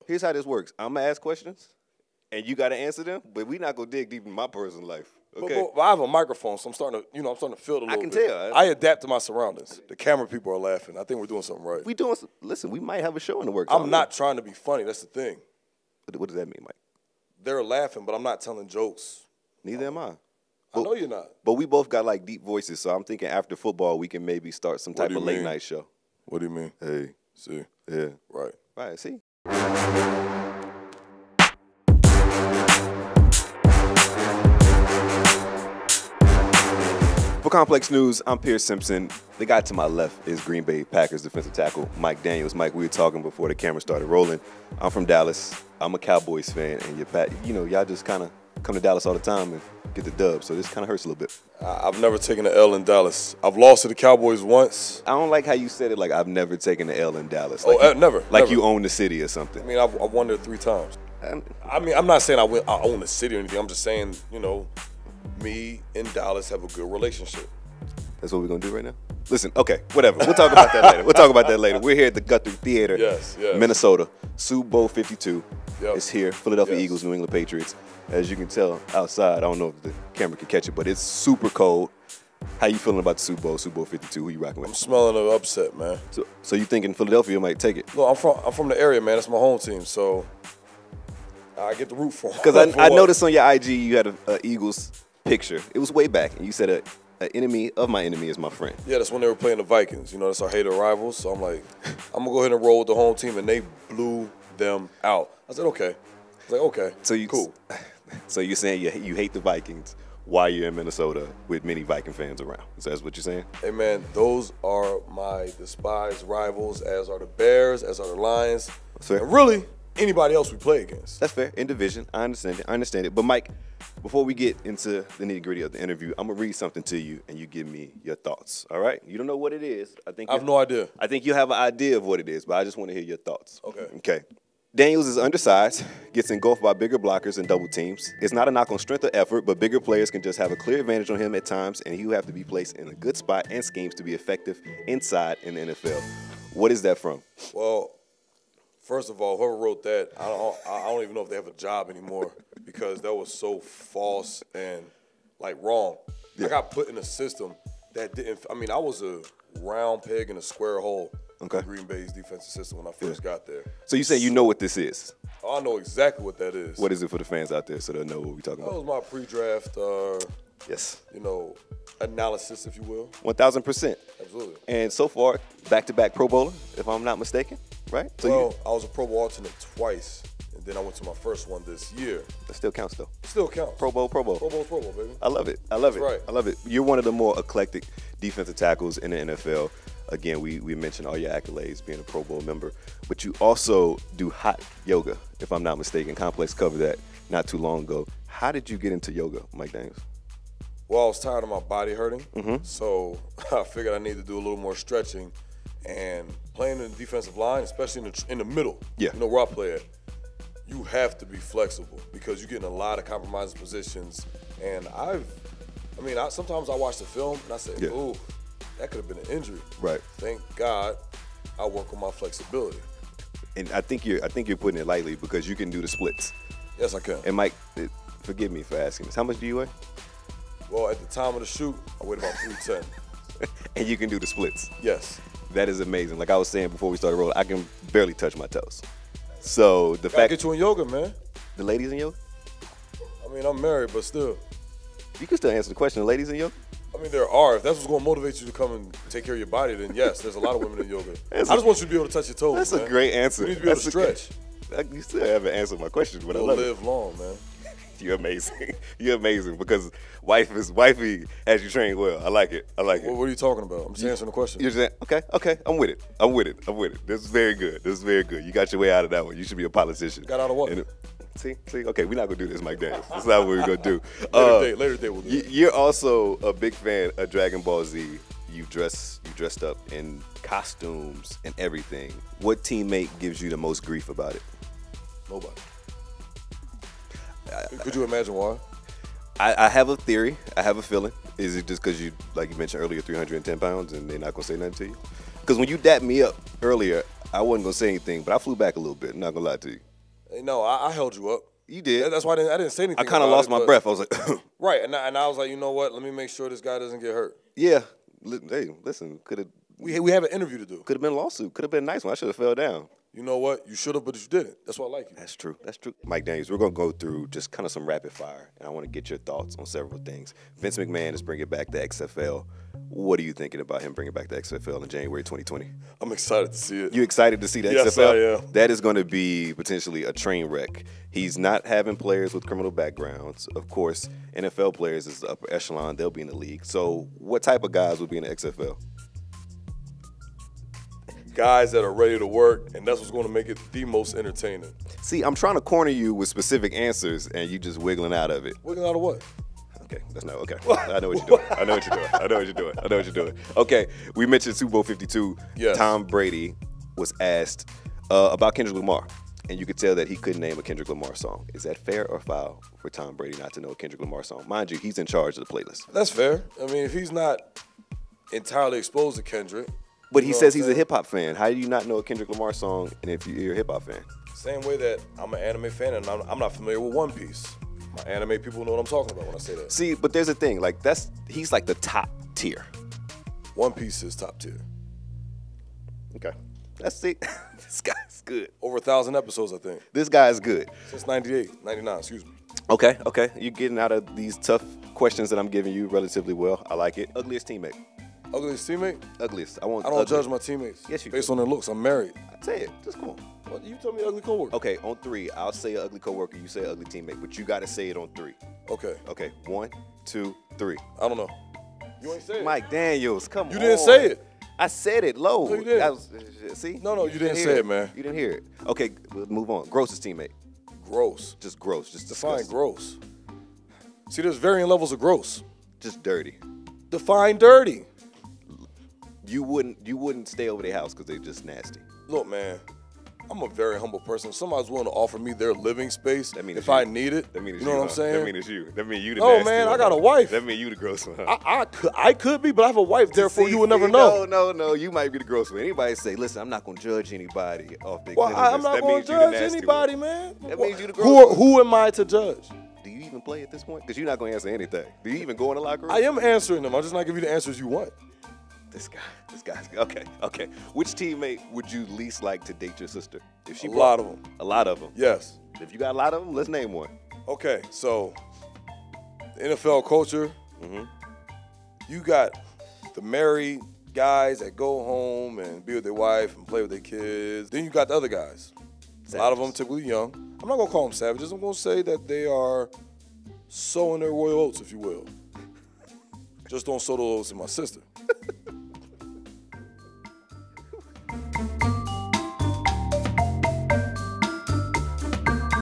here's how this works. I'm gonna ask questions, and you gotta answer them. But we're not gonna dig deep in my personal life. Okay. But I have a microphone, so I'm starting to, I'm starting to feel it a little bit. I can tell. I adapt to my surroundings. The camera people are laughing. I think we're doing something right. Listen, we might have a show in the works. I'm not trying to be funny. That's the thing. What does that mean, Mike? They're laughing, but I'm not telling jokes. Neither am I. I know you're not. But we both got like deep voices, so I'm thinking after football we can maybe start some type of late night show. What do you mean? Hey, see, yeah, right, see. For Complex News, I'm Pierce Simpson. The guy to my left is Green Bay Packers defensive tackle Mike Daniels. Mike, we were talking before the camera started rolling. I'm from Dallas. I'm a Cowboys fan, and y'all just kind of come to Dallas all the time and get the dub, so this kind of hurts a little bit. I've never taken an L in Dallas. I've lost to the Cowboys once. I don't like how you said it, like I've never taken an L in Dallas. Like never. Like you own the city or something. I mean, I've won there 3 times. I mean, I'm not saying I own the city or anything. I'm just saying, me and Dallas have a good relationship. That's what we're going to do right now? Listen, okay, whatever. We'll talk about that later. We're here at the Guthrie Theater, yes. Minnesota. Super Bowl 52 is here. Philadelphia Yes. Eagles, New England Patriots. As you can tell outside, I don't know if the camera can catch it, but it's super cold. How you feeling about the Super Bowl 52? Who you rocking with? I'm smelling an upset, man. So you thinking Philadelphia might take it? No, I'm from the area, man. It's my home team, so I get the root for them. Because I noticed on your IG you had a Eagles picture. It was way back, and you said an enemy of my enemy is my friend. Yeah, that's when they were playing the Vikings. That's our hated rivals. So I'm like, I'm going to go ahead and roll with the home team, and they blew them out. I said, okay. I was like, okay, cool. So you're saying you hate the Vikings while you're in Minnesota with many Viking fans around. So that's what you're saying? Hey, man, those are my despised rivals, as are the Bears, as are the Lions. That's fair. And really, anybody else we play against. That's fair. In division. I understand it. But, Mike, before we get into the nitty-gritty of the interview, I'm going to read something to you, and you give me your thoughts, all right? You don't know what it is. I have no idea. I think you have an idea of what it is, but I just want to hear your thoughts. Okay. Daniels is undersized, gets engulfed by bigger blockers and double teams. It's not a knock on strength or effort, but bigger players can just have a clear advantage on him at times, and he will have to be placed in a good spot and schemes to be effective inside in the NFL. What is that from? Well, first of all, whoever wrote that, I don't even know if they have a job anymore because that was so false and, wrong. Yeah. I got put in a system that didn't – I mean, I was a round peg in a square hole in Green Bay's defensive system when I first got there. So you say you know what this is? I know exactly what that is. What is it for the fans out there so they'll know what we're talking about? That was my pre-draft, yes, analysis, if you will. 1,000%. Absolutely. And so far, back-to-back Pro Bowler, if I'm not mistaken, right? So I was a Pro Bowl alternate twice, and then I went to my first one this year. That still counts, though. Still counts. Pro Bowl. Pro Bowl, baby. I love it. That's right. I love it. You're one of the more eclectic defensive tackles in the NFL. Again, we mentioned all your accolades, being a Pro Bowl member, but you also do hot yoga, if I'm not mistaken. Complex covered that not too long ago. How did you get into yoga, Mike Daniels? Well, I was tired of my body hurting, so I figured I needed to do a little more stretching. And playing in the defensive line, especially in the middle, where I play at, you have to be flexible because you get in a lot of compromising positions. And sometimes I watch the film and I say, ooh, that could have been an injury. Right. Thank God I work on my flexibility. And I think you're putting it lightly because you can do the splits. Yes, I can. And Mike, forgive me for asking this. How much do you weigh? Well, at the time of the shoot, I weighed about 310. And you can do the splits. Yes. That is amazing. Like I was saying before we started rolling, I can barely touch my toes. So the fact get you in yoga, man. The ladies in yoga? I mean, I'm married, but still. You can still answer the question. The ladies in yoga? I mean, there are. If that's what's going to motivate you to come and take care of your body, then yes, there's a lot of women in yoga. I just want you to be able to touch your toes, That's man. a great answer. You need to be able to stretch. You still haven't answered my question, but You'll I love live long, man. You're amazing. You're amazing because wifey has you trained well. I like it. What are you talking about? I'm just answering the question. You're saying, okay. I'm with it. This is very good. You got your way out of that one. You should be a politician. Got out of what? See. Okay, we're not gonna do this, Mike Daniels. That's not what we're gonna do. Later date we'll do it. You're also a big fan of Dragon Ball Z. You dressed up in costumes and everything. What teammate gives you the most grief about it? Nobody. Could you imagine why? I have a theory. I have a feeling. Is it just because you, like you mentioned earlier, 310 pounds and they're not going to say nothing to you? Because when you dapped me up earlier, I wasn't going to say anything, but I flew back a little bit. I'm not going to lie to you. No, I held you up. You did. That's why I didn't say anything. I kind of lost my breath. I was like, right, and I was like, you know what? Let me make sure this guy doesn't get hurt. Yeah. Hey, listen, could have. We have an interview to do. Could have been a lawsuit. Could have been a nice one. I should have fell down. You know what? You should have, but you didn't. That's why I like you. That's true. That's true. Mike Daniels, we're going to go through just kind of some rapid fire, and I want to get your thoughts on several things. Vince McMahon is bringing back the XFL. What are you thinking about him bringing back the XFL in January 2020? I'm excited to see it. You excited to see the yes, XFL? I am. That is going to be potentially a train wreck. He's not having players with criminal backgrounds. Of course, NFL players is the upper echelon. They'll be in the league. So what type of guys will be in the XFL? Guys that are ready to work, and that's what's going to make it the most entertaining. See, I'm trying to corner you with specific answers, and you just wiggling out of it. Wiggling out of what? Okay, that's not okay. I know what you're doing. I know what you're doing. I know what you're doing. I know what you're doing. Okay, we mentioned Super Bowl 52. Yes. Tom Brady was asked about Kendrick Lamar, and you could tell that he couldn't name a Kendrick Lamar song. Is that fair or foul for Tom Brady not to know a Kendrick Lamar song? Mind you, he's in charge of the playlist. That's fair. I mean, if he's not entirely exposed to Kendrick. But he says he's a hip-hop fan. How do you not know a Kendrick Lamar song and if you're a hip-hop fan? Same way that I'm an anime fan and I'm not familiar with One Piece. My anime people know what I'm talking about when I say that. See, but there's a thing. Like, he's like the top tier. One Piece is top tier. Okay. Let's see. This guy's good. Over 1,000 episodes, I think. This guy's good. Since 99, excuse me. Okay. You're getting out of these tough questions that I'm giving you relatively well. I like it. Ugliest teammate. Ugliest teammate? Ugliest. I don't judge my teammates. Yes, you based do. on their looks. I'm married. Say it. Just come on. Well, you tell me ugly coworker. Okay, on 3, I'll say an ugly coworker. You say an ugly teammate, but you got to say it on 3. Okay. Okay. 1, 2, 3. I don't know. You ain't say it. Mike Daniels, come on. You didn't say it. I said it low. No, you didn't. See? No, you didn't say it, man. You didn't hear it. Okay, we'll move on. Grossest teammate. Gross. Just gross. Just define disgusting. Gross. See, there's varying levels of gross. Just dirty. Define dirty. You wouldn't stay over their house because they're just nasty. Look, man, I'm a very humble person. If somebody's willing to offer me their living space, that means if I need it, that means you know what I'm saying? That means it's you. That means you the no, nasty man, one. I got a wife. That means you the gross one. I could be, but I have a wife. Therefore, you would never know. No. You might be the gross one. Anybody say, listen, I'm not going to judge anybody off their cleanliness. I'm not going to judge anybody, man. That means you the gross one. Who am I to judge? Do you even play at this point? Because you're not going to answer anything. Do you even go in the locker room? I am answering them. I'm just not giving you the answers you want. This guy's okay. Which teammate would you least like to date your sister? If she a lot of them. A lot of them. Yes. If you got a lot of them, let's name one. Okay, so the NFL culture. You got the married guys that go home and be with their wife and play with their kids. Then you got the other guys. Savages. A lot of them typically young. I'm not gonna call them savages. I'm gonna say that they are sowing their royal oats, if you will. Just don't sow those oats in my sister.